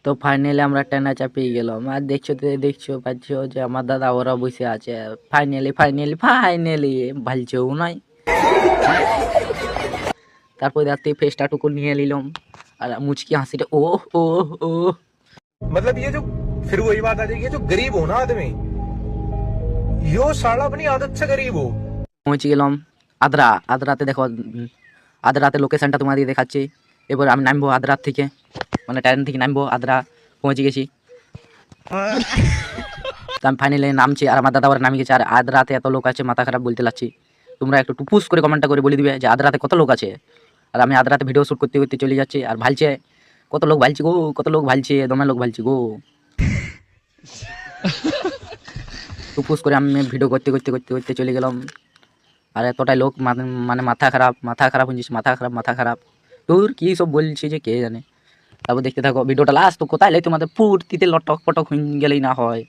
তো ফাইনালি আমরা ট্রেনে চাপিয়ে গেলাম আর দেখছো পাচ্ছ যে আমার দাদা ওরা বসে আছে। ফাইনালি ভালছেও নাই। তারপর রাতে ফেসটা টুকু নিয়ে নিলাম আর মুচকি হাসিটা ও ও ও मतलब ये जो फिर वही बात आ जाएगी, ये जो गरीब हो ना आदमी, यो साला अपनी आदत से गरीब हो। পৌঁছে গেলাম আদ্রাতে। দেখো আদ্রাতে লোকেশনটা তোমাদের দেখাচ্ছি। এবার আমি নামবো আদ্রাত থেকে, মানে ট্রেন থেকে নামবো। আদ্রা পৌঁছে গেছি। তো আমি ফাইনালি নামছি আর আমার দাদা ওরা নামে গেছে। আর আদ্রাতে এত লোক আছে মাথা খারাপ বলতে লাগছি। তোমরা একটু টুপুস করে কমেন্টটা করে বলে দিবে যে আদ্রাতে কত লোক আছে। আর আমি আদ্রাতে ভিডিও শ্যুট করতে করতে চলে যাচ্ছি আর ভালছে কত লোক ভালছি গো, কত লোক ভালছে, দমে লোক ভালছি গো। টুপুস করে আমি ভিডিও করতে করতে করতে করতে চলে গেলাম। আর এতটাই লোক মানে মাথা খারাপ হয়ে যাচ্ছে, মাথা খারাপ। তোর কি সব বলছে যে কে জানে। তারপর দেখতে থাকো ভিডিওটা লাস্ট তো কোথায় লাই তোমাদের ফুর্তিতে লটক পটক হয়ে গেলেই না হয়।